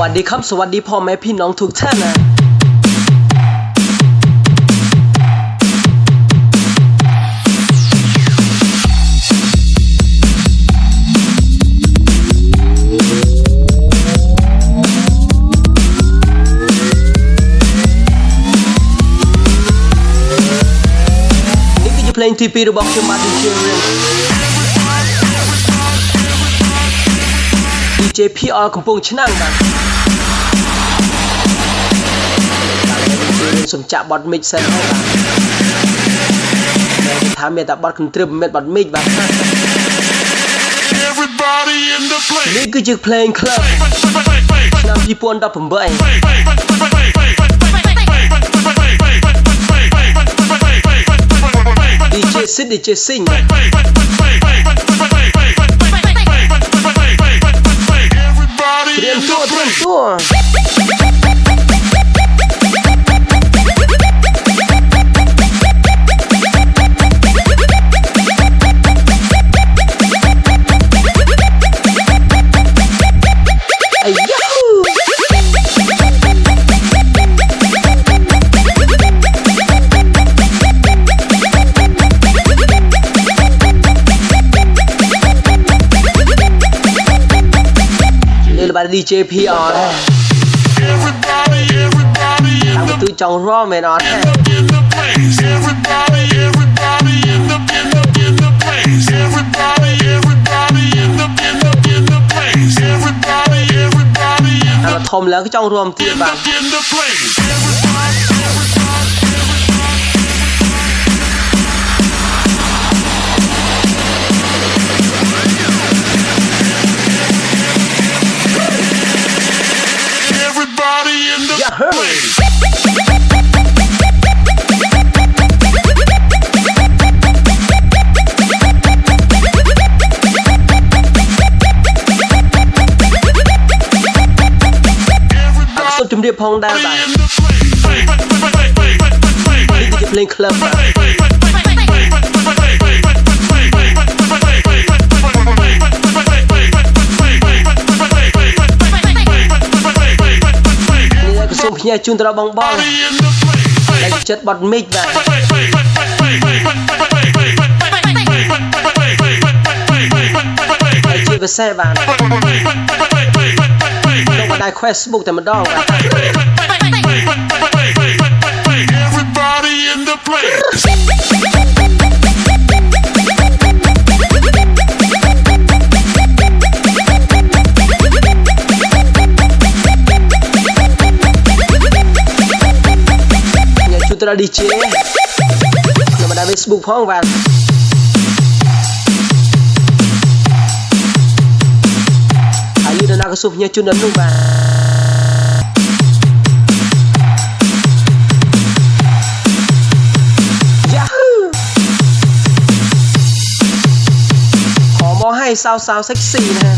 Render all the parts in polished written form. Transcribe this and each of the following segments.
สดีครับสวัสดีพ่อแม่พี่น้องทุกท่านนะนี่คือเพลงที่ปีរបស់ខ្ញុំបាទ DJ PR កំពុងឆ្នាំងបាទសំចាក់បត់មីកសិនហើយបាទតែថាមានតែបត់កន្ទ្រឹបមិនបត់មីកបាទនេះគឺជាភ្លេង Club ឆ្នាំ 2018 DJ Sid DJ Singเตรียมตัวไอ้ยาฮูDJ PR นะทำตัวจองร้องไม่นอนนะเราทมแล้วก็จ้องรวมตีบ้างจุ่มเรียบพองได้บ้างนี่คือเพลง Club นี่ก็ส่งเพียจุนตระบองและจัดบอดมิกบ้างช่วยไปแซ่บ้างได้ Facebook แต่มันดองว่ะเนี่ยชุดระดีเจเนี่ยมาได้ Facebook พ้องว่ะnak susuhnya cun dan lupa Yahoo ขอมอให้สาวเซ็กซี่นะฮะ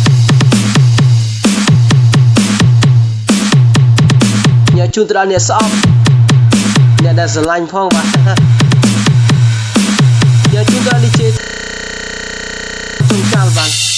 เนี่ยจุนตราเนี่ยซอฟเนี่ยได้สไลน์พ่องว่ะเนี่ยจุนตราดิเจจุนกาลบัน